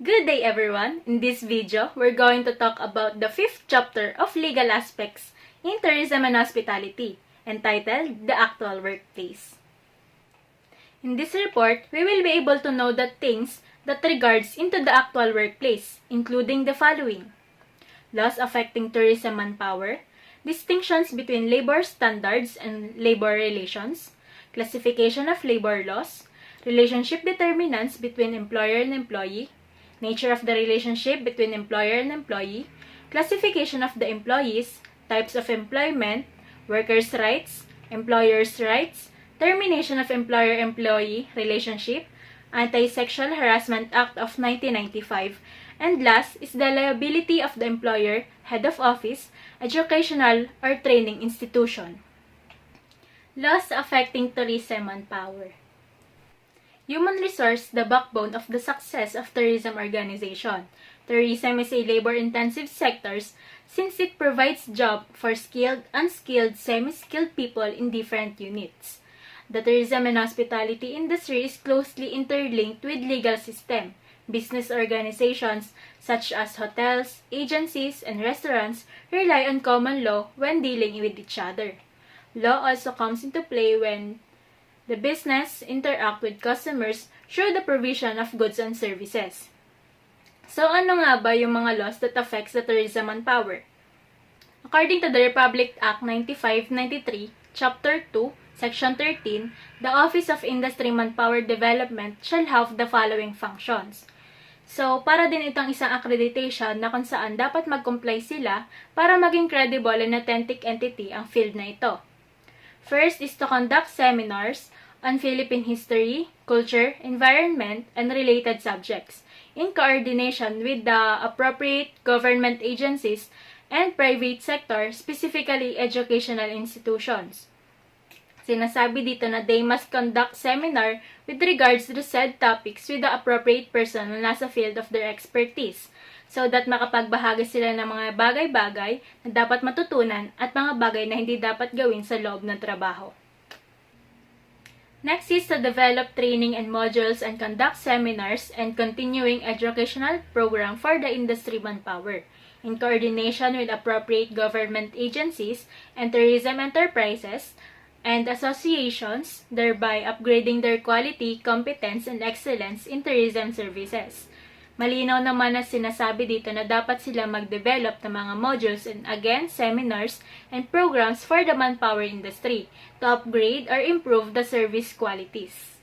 Good day everyone! In this video, we're going to talk about the 5th chapter of Legal Aspects in Tourism and Hospitality, entitled The Actual Workplace. In this report, we will be able to know the things that regards into the actual workplace, including the following: laws affecting tourism manpower, distinctions between labor standards and labor relations, classification of labor laws, relationship determinants between employer and employee, nature of the relationship between employer and employee, classification of the employees, types of employment, workers' rights, employers' rights, termination of employer-employee relationship, Anti-Sexual Harassment Act of 1995, and last is the liability of the employer, head of office, educational or training institution. Laws affecting tourism manpower. Human resource, the backbone of the success of tourism organization. Tourism is a labor-intensive sector since it provides job for skilled, unskilled, semi-skilled people in different units. The tourism and hospitality industry is closely interlinked with legal system. Business organizations such as hotels, agencies, and restaurants rely on common law when dealing with each other. Law also comes into play when the business interact with customers through the provision of goods and services. So, ano nga ba yung mga laws that affects the tourism manpower? According to the Republic Act 9593, Chapter 2, Section 13, the Office of Industry Manpower Development shall have the following functions. So, para din itong isang accreditation na kung saan dapat mag-comply sila para maging credible and authentic entity ang field na ito. First is to conduct seminars on Philippine history, culture, environment, and related subjects in coordination with the appropriate government agencies and private sector, specifically educational institutions. Sinasabi dito na they must conduct seminar with regards to the said topics with the appropriate person na nasa field of their expertise so that makapagbahagi sila ng mga bagay-bagay na dapat matutunan at mga bagay na hindi dapat gawin sa loob ng trabaho. Next is to develop training and modules and conduct seminars and continuing educational program for the industry manpower in coordination with appropriate government agencies and tourism enterprises and associations, thereby upgrading their quality, competence, and excellence in tourism services. Malinaw naman na sinasabi dito na dapat sila mag-develop ng mga modules and again, seminars and programs for the manpower industry to upgrade or improve the service qualities.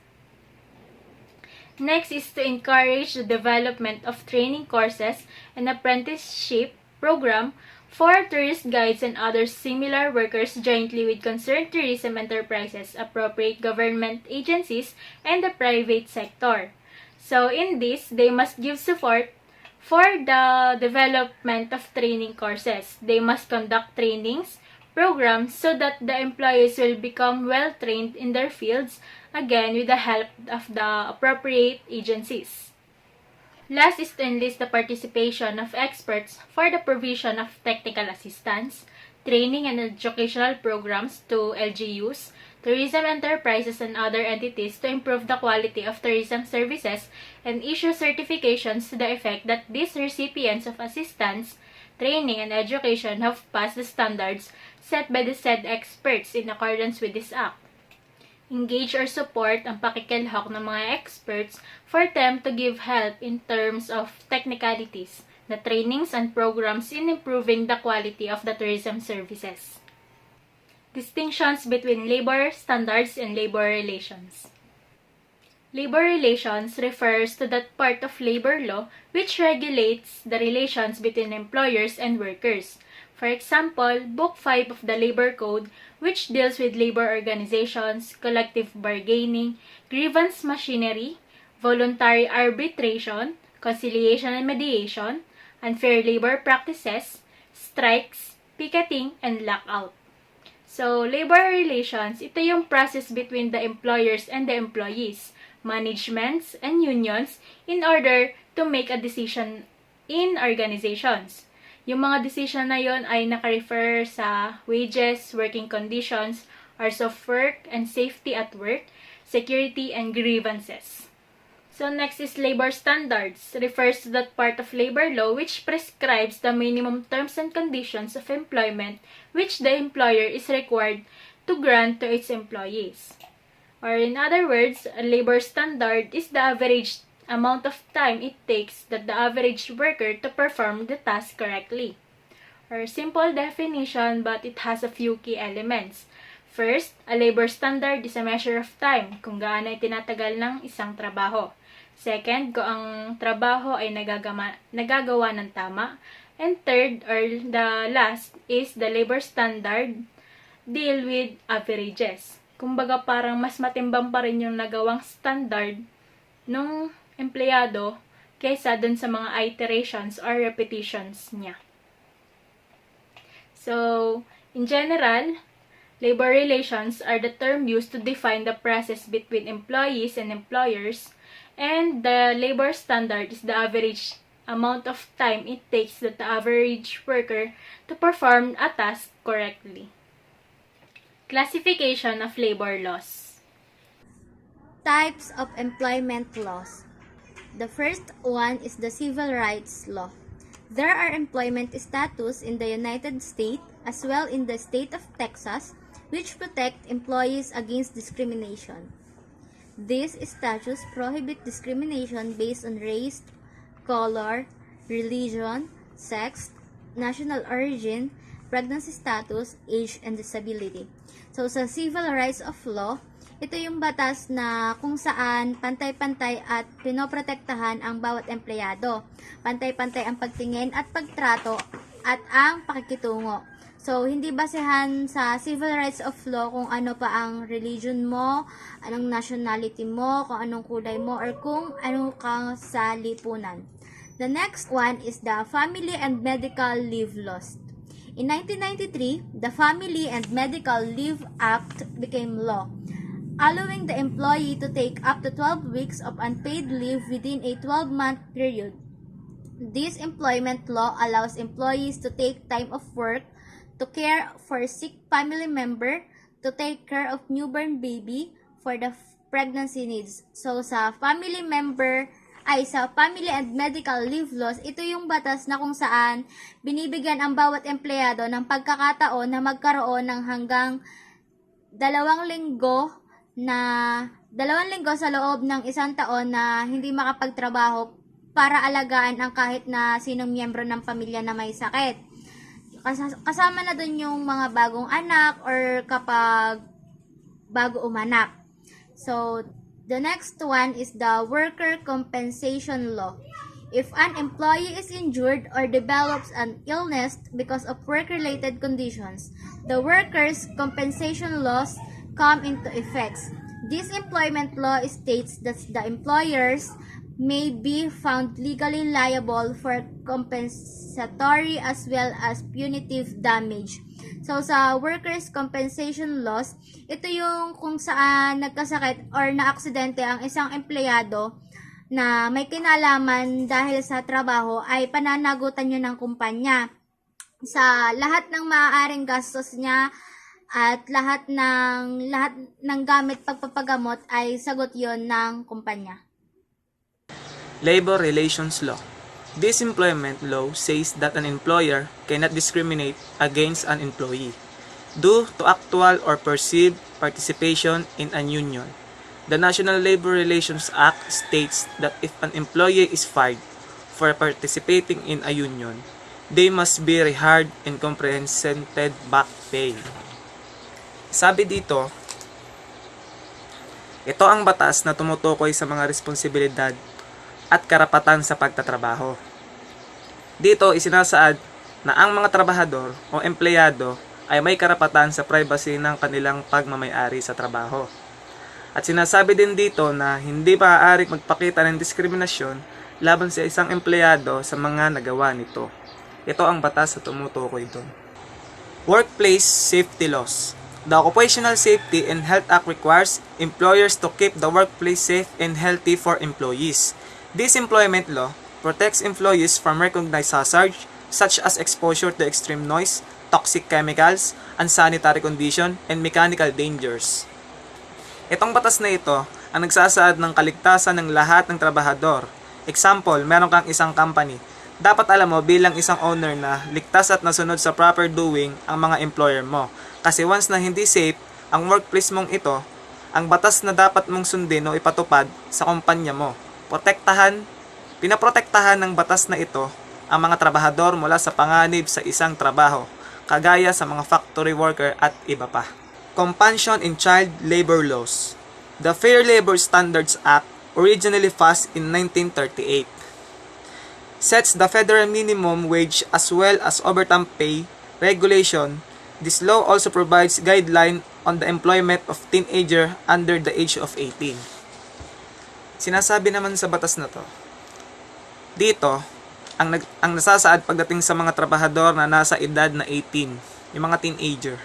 Next is to encourage the development of training courses and apprenticeship program for tourist guides and other similar workers jointly with concerned tourism enterprises, appropriate government agencies, and the private sector. So, in this, they must give support for the development of training courses. They must conduct trainings, programs, so that the employees will become well-trained in their fields, again, with the help of the appropriate agencies. Last is to enlist the participation of experts for the provision of technical assistance, training and educational programs to LGUs, tourism enterprises, and other entities to improve the quality of tourism services and issue certifications to the effect that these recipients of assistance, training, and education have passed the standards set by the said experts in accordance with this act. Engage or support ang pakikilhok ng mga experts for them to give help in terms of technicalities, the trainings and programs in improving the quality of the tourism services. Distinctions between labor standards and labor relations. Labor relations refers to that part of labor law which regulates the relations between employers and workers. For example, Book 5 of the Labor Code, which deals with labor organizations, collective bargaining, grievance machinery, voluntary arbitration, conciliation and mediation, unfair labor practices, strikes, picketing, and lockout. So, labor relations, ito yung process between the employers and the employees, managements, and unions in order to make a decision in organizations. Yung mga decision na yon ay naka-refer sa wages, working conditions, hours of work, and safety at work, security, and grievances. So next is labor standards. Refers to that part of labor law which prescribes the minimum terms and conditions of employment which the employer is required to grant to its employees. Or in other words, a labor standard is the average amount of time it takes that the average worker to perform the task correctly. Or simple definition, but it has a few key elements. First, a labor standard is a measure of time kung gaano ay tinatagal ng isang trabaho. Second, kung ang trabaho ay nagagawa ng tama. And third, or the last, is the labor standard deal with averages. Kumbaga parang mas matimbang pa rin yung nagawang standard ng empleyado kaysa dun sa mga iterations or repetitions niya. So, in general, labor relations are the term used to define the process between employees and employers, and the labor standard is the average amount of time it takes that the average worker to perform a task correctly. Classification of labor laws. Types of employment laws. The first one is the civil rights law. There are employment statutes in the United States as well in the state of Texas which protect employees against discrimination. These statutes prohibit discrimination based on race, color, religion, sex, national origin, pregnancy status, age, and disability. So, sa civil rights of law, ito yung batas na kung saan pantay-pantay at pinoprotektahan ang bawat empleyado. Pantay-pantay ang pagtingin at pagtrato at ang pakikitungo. So, hindi basehan sa civil rights of law kung ano pa ang religion mo, anong nationality mo, kung anong kulay mo, or kung ano ka sa lipunan. The next one is the Family and Medical Leave Laws. In 1993, the Family and Medical Leave Act became law, allowing the employee to take up to 12 weeks of unpaid leave within a 12-month period. This employment law allows employees to take time off work to care for a sick family member, to take care of newborn baby, for the pregnancy needs. So, sa family and medical leave laws, ito yung batas na kung saan binibigyan ang bawat empleyado ng pagkakataon na magkaroon ng hanggang 2 linggo sa loob ng 1 taon na hindi makapagtrabaho para alagaan ang kahit na sinong miyembro ng pamilya na may sakit. Kasama na dun yung mga bagong anak or kapag bago umanak. So, the next one is the Worker Compensation Law. If an employee is injured or develops an illness because of work-related conditions, the Workers' Compensation Laws come into effect. This employment law states that the employers may be found legally liable for compensatory as well as punitive damage. So, sa workers' compensation laws, ito yung kung saan nagkasakit or naaksidente ang isang empleyado na may kinalaman dahil sa trabaho ay pananagutan nyo ng kumpanya sa lahat ng maaaring gastos niya at lahat ng gamit pagpapagamot ay sagot yon ng kumpanya. Labor Relations Law. This employment law says that an employer cannot discriminate against an employee due to actual or perceived participation in a union. The National Labor Relations Act states that if an employee is fired for participating in a union, they must be rehired and comprehended back pay. Sabi dito, ito ang batas na tumutukoy sa mga responsibilidad at karapatan sa pagtatrabaho. Dito isinasaad na ang mga trabahador o empleyado ay may karapatan sa privacy ng kanilang pagmamay-ari sa trabaho. At sinasabi din dito na hindi maaaring magpakita ng diskriminasyon laban sa isang empleyado sa mga nagawa nito. Ito ang batas na tumutukoy doon. Workplace Safety Laws. The Occupational Safety and Health Act requires employers to keep the workplace safe and healthy for employees. This employment law protects employees from recognized hazards such as exposure to extreme noise, toxic chemicals, unsanitary condition, and mechanical dangers. Itong batas na ito ang nagsasaad ng kaligtasan ng lahat ng trabahador. Example, meron kang isang company. Dapat alam mo bilang isang owner na ligtas at nasunod sa proper doing ang mga employer mo. Kasi once na hindi safe ang workplace mong ito, ang batas na dapat mong sundin o ipatupad sa kumpanya mo. Pinaprotektahan ng batas na ito ang mga trabahador mula sa panganib sa isang trabaho, kagaya sa mga factory worker at iba pa. Compassion in Child Labor Laws. The Fair Labor Standards Act, originally passed in 1938, sets the federal minimum wage as well as overtime pay regulation. This law also provides guideline on the employment of teenager under the age of 18. Sinasabi naman sa batas na to, dito, ang nasasaad pagdating sa mga trabahador na nasa edad na 18, yung mga teenager,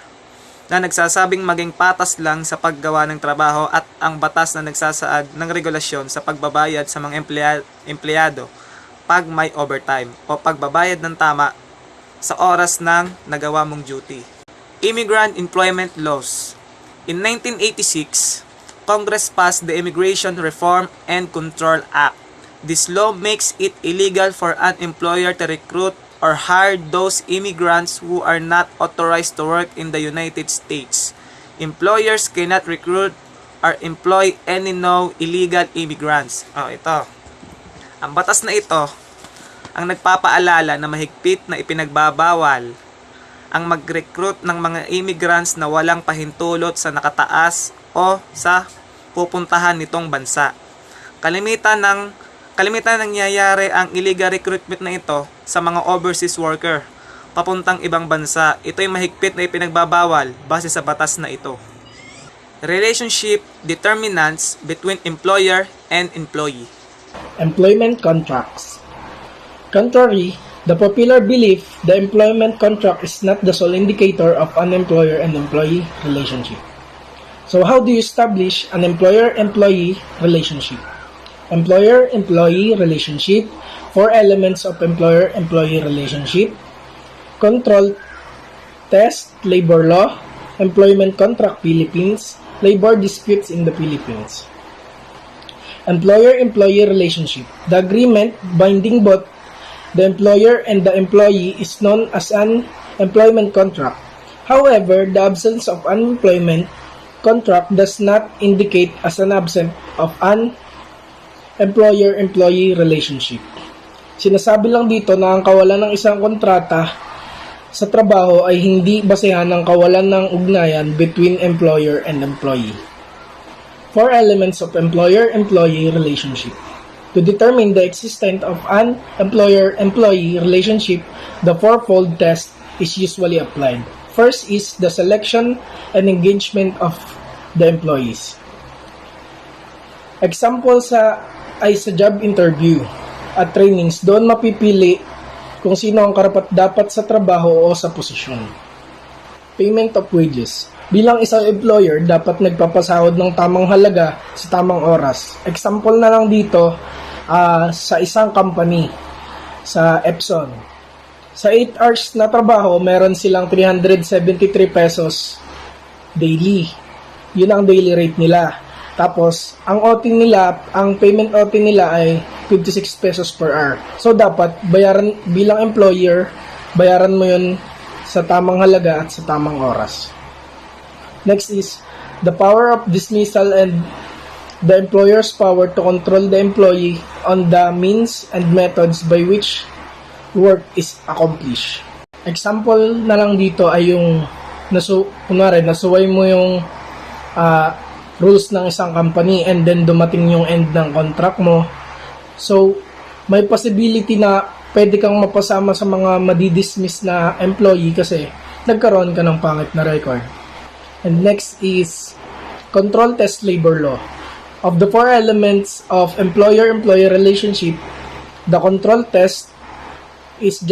na nagsasabing maging patas lang sa paggawa ng trabaho at ang batas na nagsasaad ng regulasyon sa pagbabayad sa mga empleyado pag may overtime o pagbabayad ng tama sa oras ng nagawa mong duty. Immigrant Employment Laws. In 1986, Congress passed the Immigration Reform and Control Act. This law makes it illegal for an employer to recruit or hire those immigrants who are not authorized to work in the United States. Employers cannot recruit or employ any illegal immigrants. Ito. Ang batas na ito ang nagpapaalala na mahigpit na ipinagbabawal ang mag-recruit ng mga immigrants na walang pahintulot sa nakataas o sa pupuntahan nitong bansa. Kalimitan nangyayari ang illegal recruitment na ito sa mga overseas worker papuntang ibang bansa. Ito ay mahigpit na ipinagbabawal base sa batas na ito. Relationship determinants between employer and employee. Employment contracts. Contrary, the popular belief, the employment contract is not the sole indicator of an employer and employee relationship. So how do you establish an employer-employee relationship? Employer-employee relationship, 4 elements of employer-employee relationship, control test, labor law, employment contract Philippines, labor disputes in the Philippines. Employer-employee relationship. The agreement binding both the employer and the employee is known as an employment contract. However, the absence of an employment contract does not indicate as an absence of an employer-employee relationship. Sinasabi lang dito na ang kawalan ng isang kontrata sa trabaho ay hindi basehan ng kawalan ng ugnayan between employer and employee. 4 elements of employer-employee relationship. To determine the existence of an employer-employee relationship, the fourfold test is usually applied. First is the selection and engagement of the employees. Example ay sa job interview at trainings, doon mapipili kung sino ang karapat-dapat sa trabaho o sa posisyon. Payment of wages. Bilang isang employer, dapat nagpapasahod ng tamang halaga sa tamang oras. Example na lang dito, sa isang company, sa Epson. Sa 8 hours na trabaho, meron silang 373 pesos daily. Yun ang daily rate nila. Tapos, ang payment OT nila ay 56 pesos per hour. So, dapat, bilang employer, bayaran mo yun sa tamang halaga at sa tamang oras. Next is, the power of dismissal and the employer's power to control the employee on the means and methods by which work is accomplished. Example na lang dito ay yung, nasuway mo yung rules ng isang company and then dumating yung end ng contract mo. So, may possibility na pwede kang mapasama sa mga madidismiss na employee kasi nagkaroon ka ng pangit na record. And next is control test labor law. Of the 4 elements of employer-employee relationship, the control test is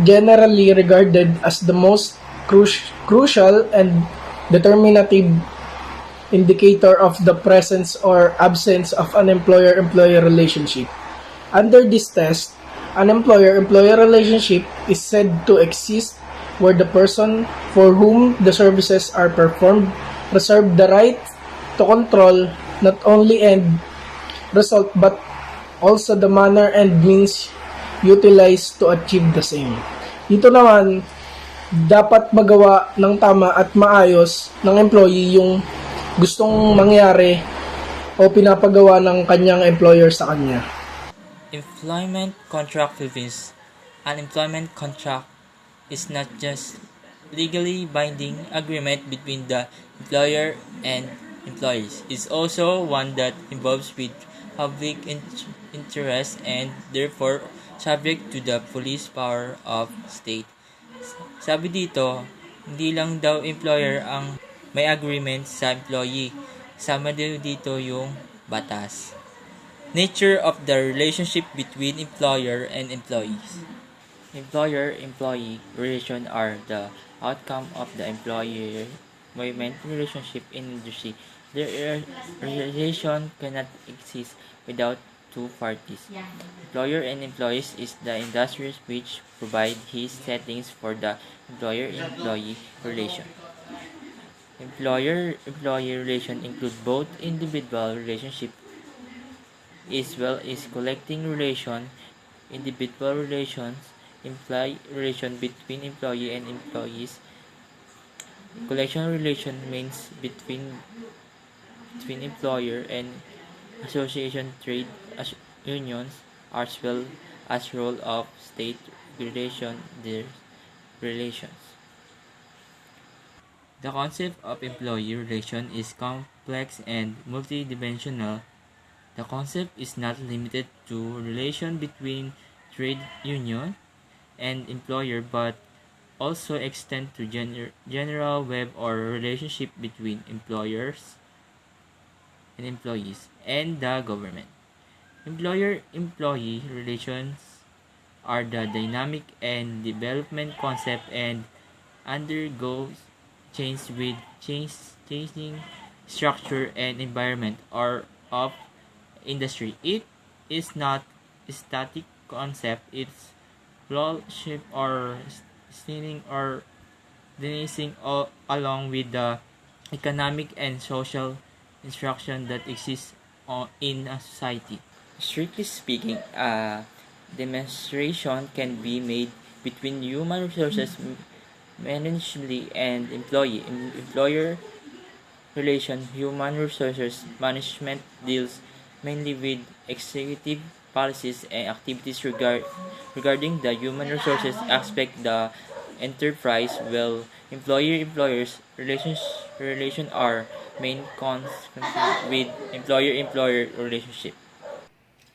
generally regarded as the most crucial and determinative indicator of the presence or absence of an employer-employee relationship. Under this test, an employer-employee relationship is said to exist where the person for whom the services are performed reserve the right to control not only end result but also the manner and means utilized to achieve the same. Dito naman, dapat magawa ng tama at maayos ng employee yung gustong mangyari o pinapagawa ng kanyang employer sa kanya. Employment contract Philippines. An employment contract is not just legally binding agreement between the employer and employees. It's also one that involves with public interest and therefore subject to the police power of state. Sabi dito, hindi lang daw employer ang may agreement sa employee. Sama din dito yung batas. Nature of the relationship between employer and employees. Employer-employee relations are the outcome of the employer-employment relationship in industry. The relation cannot exist without two parties. Employer and employees is the industries which provide his settings for the employer-employee relation. Employer-employee relation include both individual relationship as well as collecting relation. Individual relations imply relation between employee and employees. Collection relation means between employer and association trade unions as well as role of state regulation their relations. The concept of employee relation is complex and multidimensional. The concept is not limited to relation between trade union and employer but also extend to general web or relationship between employers and employees and the government. Employer-employee relations are the dynamic and development concept and undergoes change with changing structure and environment or of industry. It is not a static concept. It's flowship or steering or denizing along with the economic and social instruction that exists in a society. Strictly speaking, a demonstration can be made between human resources management and employer relation. Human resources management deals mainly with executive policies and activities regarding the human resources aspect the enterprise, while employer-employers relation are main concept with employer-employer relationship.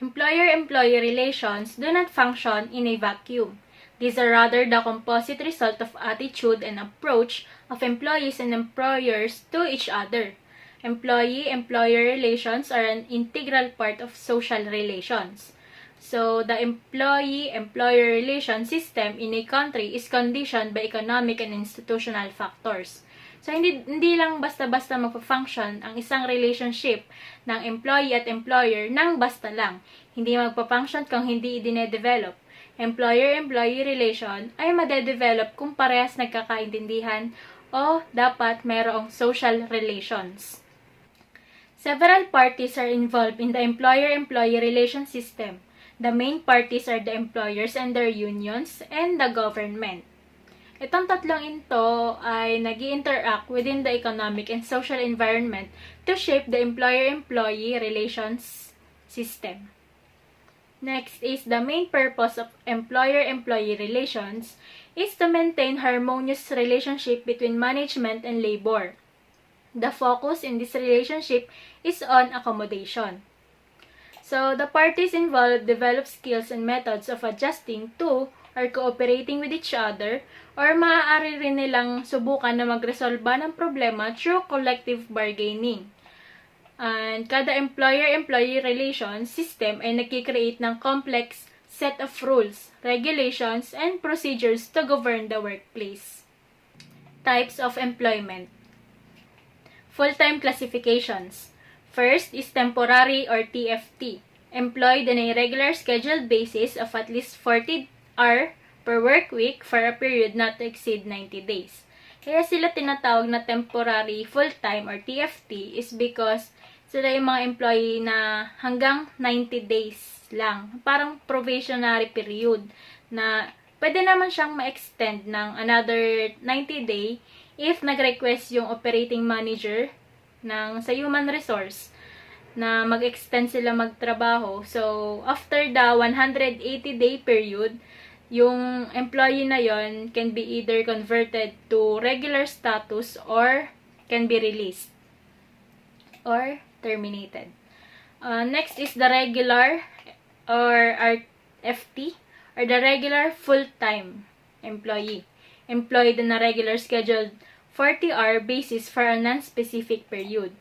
Employer-employee relations do not function in a vacuum. These are rather the composite result of attitude and approach of employees and employers to each other. Employee-employer relations are an integral part of social relations. So, the employee-employer relation system in a country is conditioned by economic and institutional factors. So, hindi lang basta-basta magpa-function ang isang relationship ng employee at employer nang basta lang. Hindi magpa-function kung hindi i-develop. Employer-employee relation ay madedevelop kung parehas nagkakaintindihan o dapat mayroong social relations. Several parties are involved in the employer-employee relation system. The main parties are the employers and their unions and the government. Itong tatlong ito ay nag-interact within the economic and social environment to shape the employer-employee relations system. Next is the main purpose of employer-employee relations is to maintain harmonious relationship between management and labor. The focus in this relationship is on accommodation. So, the parties involved develop skills and methods of adjusting to or cooperating with each other or maaari rin nilang subukan na magresolba ng problema through collective bargaining. And kada employer-employee relations system ay nagkikreate ng complex set of rules, regulations, and procedures to govern the workplace. Types of employment. Full-time classifications. First is temporary or TFT, employed on a regular scheduled basis of at least 40 hours per work week for a period not to exceed 90 days. Kaya sila tinatawag na temporary full-time or TFT is because Sila yung mga employee na hanggang 90 days lang. Parang probationary period na pwede naman siyang ma-extend ng another 90 day if nag-request yung operating manager sa human resource na mag-extend sila magtrabaho. So, after the 180-day period, yung employee na yon can be either converted to regular status or can be released or terminated. Next is the regular or RFT or the regular full-time employee. Employed on a regular scheduled 40-hour basis for a non-specific period.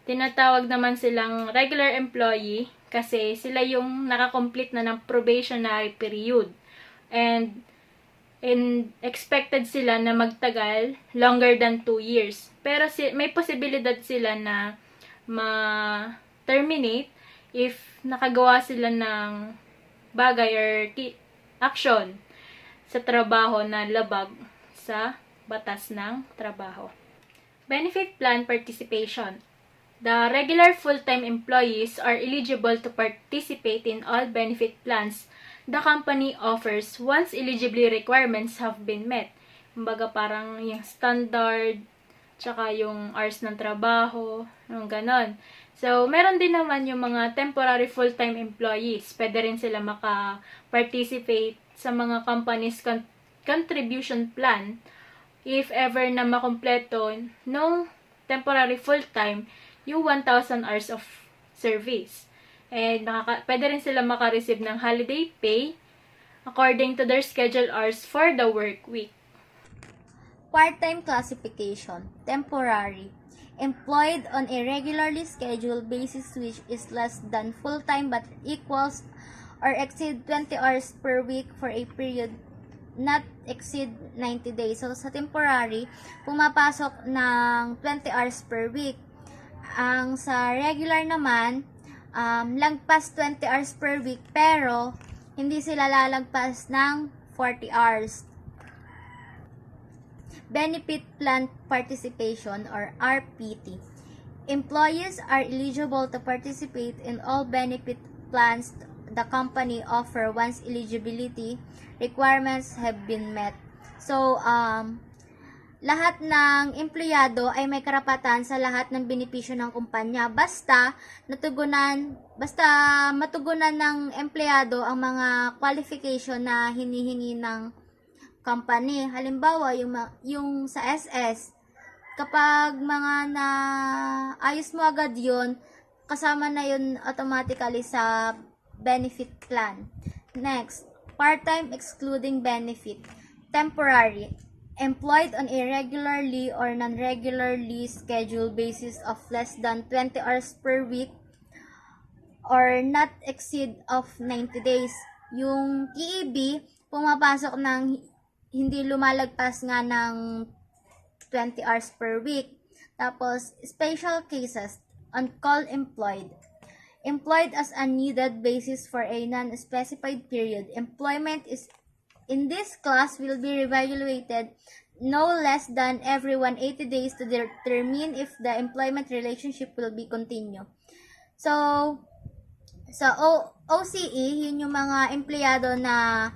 Tinatawag naman silang regular employee kasi sila yung nakakomplete na ng probationary period. And expected sila na magtagal longer than 2 years. Pero may posibilidad sila na ma-terminate if nakagawa sila ng bagay or action sa trabaho na labag sa batas ng trabaho. Benefit plan participation. The regular full-time employees are eligible to participate in all benefit plans the company offers once eligibility requirements have been met. Kumbaga parang yung standard, tsaka yung hours ng trabaho, yung ganon. So, meron din naman yung mga temporary full-time employees. Pwede rin sila maka-participate sa mga company's contribution plan if ever na makompleto nung temporary full-time yung 1,000 hours of service. And pwede rin sila maka-receive ng holiday pay according to their scheduled hours for the work week. Part-time classification, temporary, employed on a regularly scheduled basis which is less than full-time but equals or exceed 20 hours per week for a period not exceed 90 days. So, sa temporary, pumapasok ng 20 hours per week. Ang sa regular naman, lagpas 20 hours per week pero hindi sila lalagpas ng 40 hours. Benefit Plan Participation or RPT. Employees are eligible to participate in all benefit plans the company offer once eligibility requirements have been met. So, lahat ng empleyado ay may karapatan sa lahat ng benepisyo ng kumpanya basta matugunan ng empleyado ang mga qualification na hinihingi ng company. Halimbawa, yung sa SS, kapag mga na ayos mo agad yun, kasama na yun automatically sa benefit plan. Next, part-time excluding benefit. Temporary. Employed on a regularly or non-regularly scheduled basis of less than 20 hours per week or not exceed of 90 days. Yung TEB, pumapasok ng hindi lumalagpas nga ng 20 hours per week. Tapos, special cases, on-call employed. Employed as a needed basis for a non-specified period. Employment is in this class will be reevaluated no less than every 180 days to determine if the employment relationship will be continue. So, sa OCE, yun yung mga empleyado na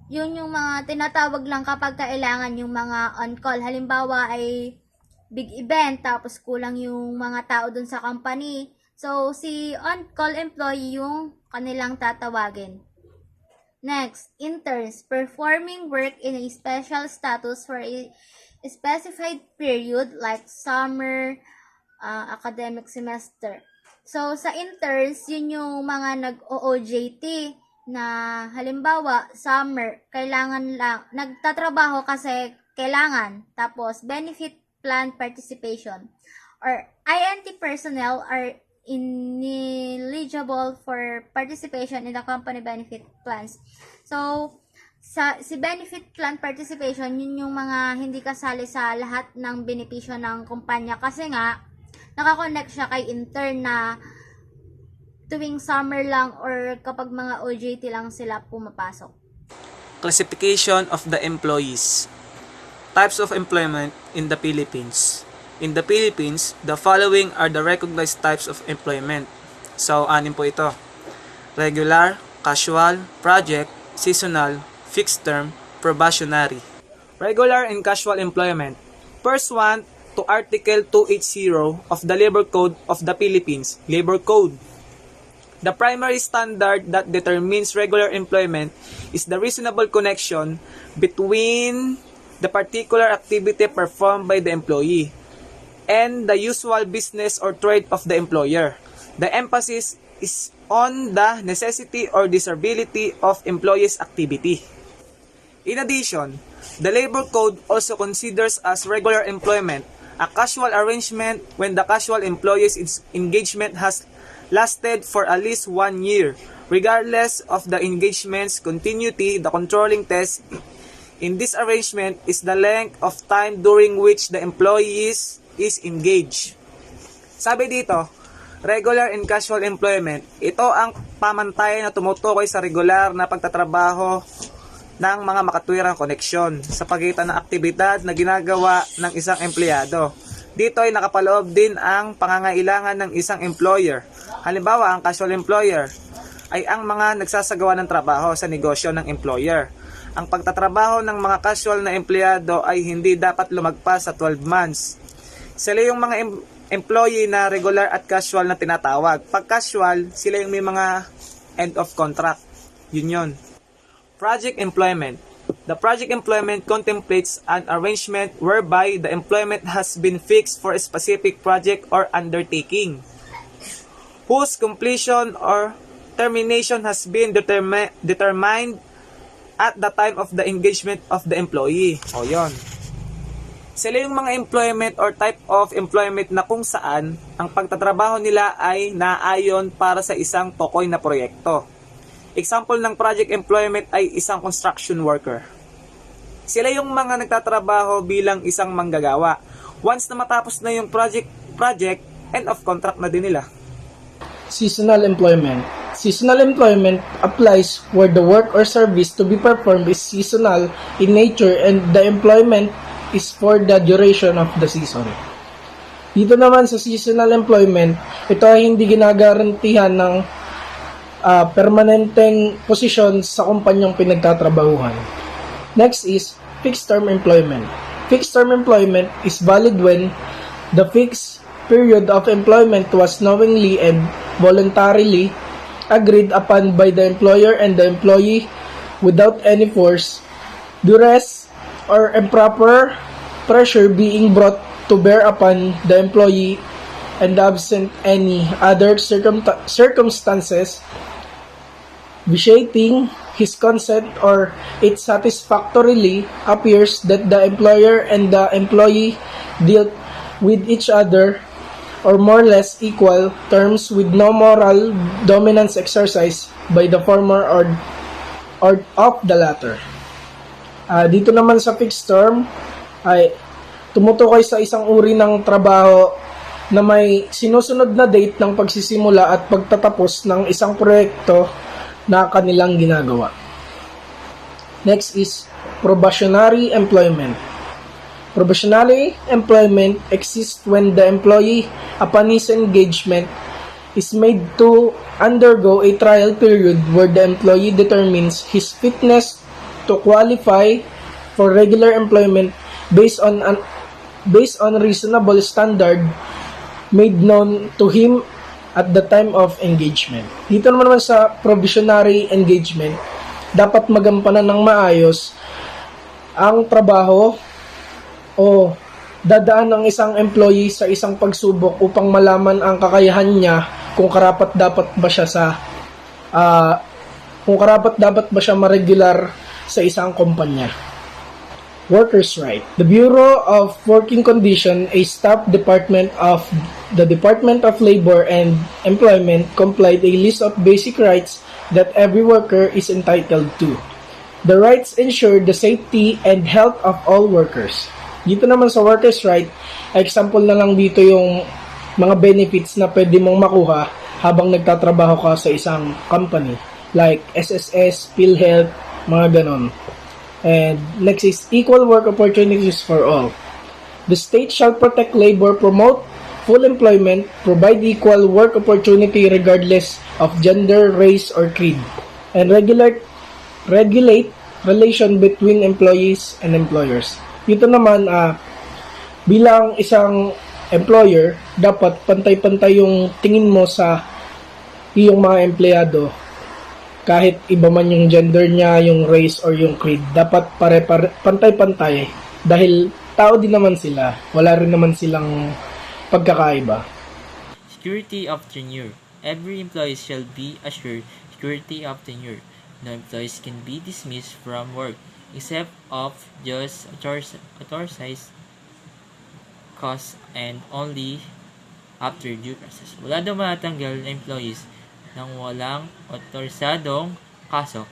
yun yung mga tinatawag lang kapag kailangan yung mga on-call. Halimbawa ay big event tapos kulang yung mga tao dun sa company. So, si on-call employee yung kanilang tatawagin. Next, interns, performing work in a special status for a specified period like summer, academic semester. So, sa interns, yun yung mga nag-OJT na halimbawa, summer, kailangan lang, nagtatrabaho kasi kailangan. Tapos, benefit plan participation. Or INT personnel are ineligible for participation in the company benefit plans. So, si benefit plan participation, yun yung mga hindi kasali sa lahat ng benepisyo ng kumpanya kasi nga, nakakonect siya kay intern na tuwing summer lang or kapag mga OJT lang sila pumapasok. Classification of the employees. Types of employment in the Philippines. In the Philippines, the following are the recognized types of employment. So, anim po ito. Regular, casual, project, seasonal, fixed term, probationary. Regular and casual employment. First one, to Article 280 of the Labor Code of the Philippines, Labor Code. The primary standard that determines regular employment is the reasonable connection between the particular activity performed by the employee and the usual business or trade of the employer. The emphasis is on the necessity or desirability of employee's activity. In addition, the Labor Code also considers as regular employment a casual arrangement when the casual employee's engagement has lasted for at least 1 year. Regardless of the engagement's continuity, the controlling test in this arrangement is the length of time during which the employee is engaged. Sabi dito, regular and casual employment, ito ang pamantayan na tumutukoy sa regular na pagtatrabaho ng mga makatwirang koneksyon sa pagitan ng aktibidad na ginagawa ng isang empleyado. Dito ay nakapaloob din ang pangangailangan ng isang employer. Halimbawa, ang casual employer ay ang mga nagsasagawa ng trabaho sa negosyo ng employer. Ang pagtatrabaho ng mga casual na empleyado ay hindi dapat lumagpas sa 12 months. Sila yung mga employee na regular at casual na tinatawag. Pag casual, sila yung may mga end of contract. Yun. Project employment. The project employment contemplates an arrangement whereby the employment has been fixed for a specific project or undertaking, whose completion or termination has been determined at the time of the engagement of the employee. O yun. Sila yung mga employment or type of employment na kung saan ang pagtatrabaho nila ay naayon para sa isang tukoy na proyekto. Example ng project employment ay isang construction worker. Sila yung mga nagtatrabaho bilang isang manggagawa. Once na matapos na yung project, end of contract na din nila. Seasonal employment. Seasonal employment applies where the work or service to be performed is seasonal in nature and the employment is for the duration of the season. Dito naman sa seasonal employment, ito ay hindi ginagarantihan ng permanenteng posisyon sa kumpanyang pinagtatrabahuhan. Next is fixed term employment. Fixed term employment is valid when the fixed period of employment was knowingly and voluntarily agreed upon by the employer and the employee without any force, duress, or improper pressure being brought to bear upon the employee and absent any other circumstances vitiating his consent or it satisfactorily appears that the employer and the employee dealt with each other or more or less equal terms with no moral dominance exercised by the former or of the latter. Dito naman sa fixed term ay tumutukoy sa isang uri ng trabaho na may sinusunod na date ng pagsisimula at pagtatapos ng isang proyekto na kanilang ginagawa. Next is probationary employment. Probationary employment exists when the employee, upon his engagement, is made to undergo a trial period where the employee determines his fitness to qualify for regular employment based on reasonable standard made known to him at the time of engagement. Dito naman sa probationary engagement, dapat magampanan ng maayos ang trabaho o dadaan ng isang employee sa isang pagsubok upang malaman ang kakayahan niya kung karapat-dapat ba siya ma-regular sa isang kumpanya. Workers' right. The Bureau of Working Condition, a staff department of the Department of Labor and Employment, compiled a list of basic rights that every worker is entitled to. The rights ensure the safety and health of all workers. Dito naman sa workers' right, example na lang dito yung mga benefits na pwede mong makuha habang nagtatrabaho ka sa isang company like SSS, PhilHealth, mga ganon. And next is equal work opportunities for all. The state shall protect labor, promote full employment, provide equal work opportunity regardless of gender, race, or creed, and regulate relation between employees and employers. Dito naman, bilang isang employer, dapat pantay-pantay yung tingin mo sa iyong mga empleyado. Kahit iba man yung gender niya, yung race, or yung creed, dapat pantay-pantay dahil tao din naman sila. Wala rin naman silang pagkakaiba. Security of tenure. Every employee shall be assured security of tenure. No employees can be dismissed from work except of just authorized cause and only after due process. Wala daw matanggal na employees nang walang otorisadong kaso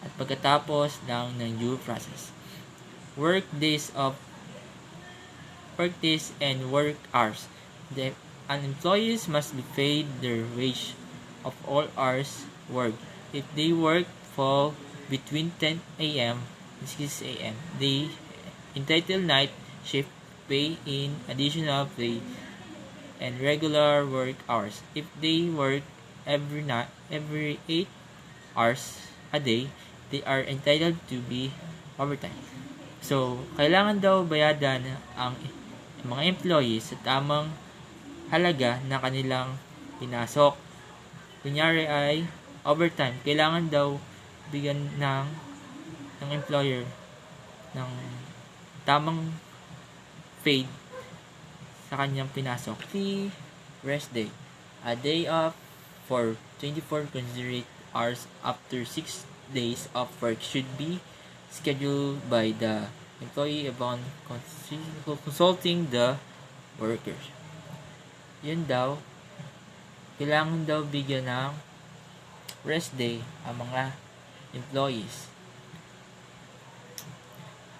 at pagkatapos ng due process. Work days and work hours. The employees must be paid their wage of all hours worked. If they work fall between 10 a.m. and 6 a.m., they entitled night shift pay in additional pay and regular work hours. If they work every 8 hours a day, they are entitled to be overtime. So, kailangan daw bayadan ang mga employees sa tamang halaga na kanilang pinasok. Kunyari ay overtime, kailangan daw bigyan ng employer ng tamang paid sa kanyang pinasok. Rest day. A day off for 24 consecutive hours after 6 days of work should be scheduled by the employee upon consulting the workers. Yun daw, kailangan daw bigyan ng rest day ang mga employees.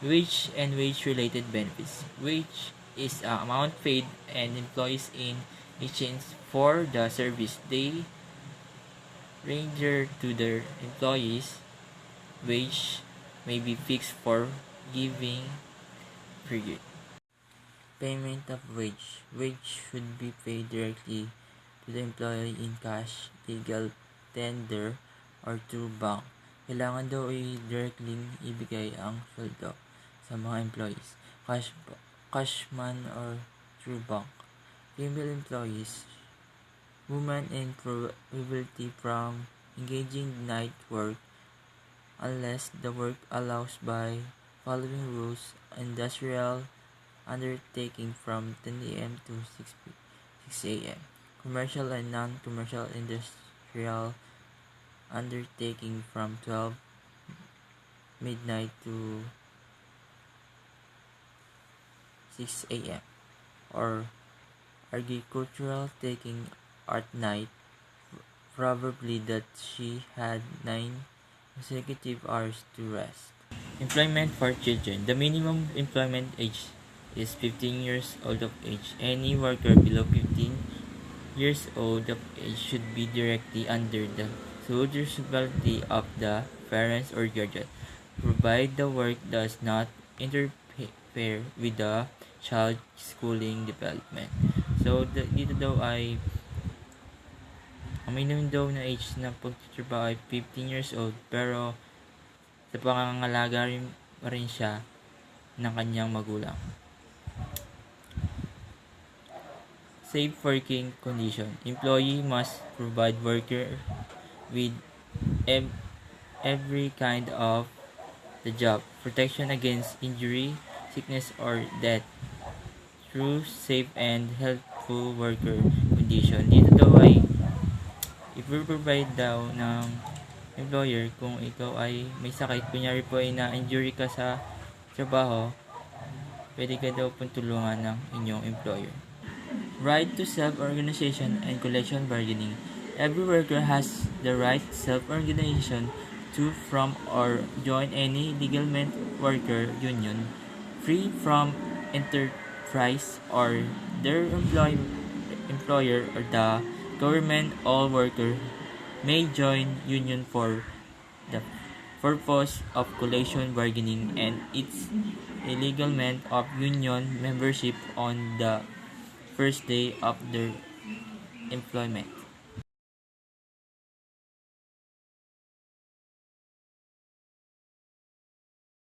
Wage and wage-related benefits. Wage is the amount paid and employees in exchange for the service they render to their employees. Wage may be fixed for giving period. Payment of wage. Wage should be paid directly to the employee in cash, legal tender, or through bank. Kailangan daw directly ibigay ang sweldo sa mga employees, cash man or through bank. Female employees, women in probability from engaging night work unless the work allows by following rules: industrial undertaking from 10 a.m. to 6 a.m. Commercial and non-commercial industrial undertaking from 12 midnight to 6 a.m. or agricultural taking at night, probably that she had 9 consecutive hours to rest. Employment for children. The minimum employment age is 15 years old of age. Any worker below 15 years old of age should be directly under the sole responsibility of the parents or guardian, provided the work does not interfere with the child's schooling development. So, dito daw ay ang minimum daw na age na pagtatrabaho ay 15 years old, pero sa pangangalaga rin siya ng kanyang magulang. Safe working condition. Employee must provide worker with every kind of the job protection against injury, sickness, or death through safe and healthful worker condition. Dito daw ay i-provide daw ng employer kung ikaw ay may sakit, kunyari po ay na-injury ka sa trabaho, pwede ka daw pong tulungan ng inyong employer. Right to self-organization and collective bargaining. Every worker has the right to self-organization to from or join any legal worker union free from enterprise or their employer or the government. All workers may join union for the purpose of collective bargaining and its illegalment of union membership on the first day of their employment.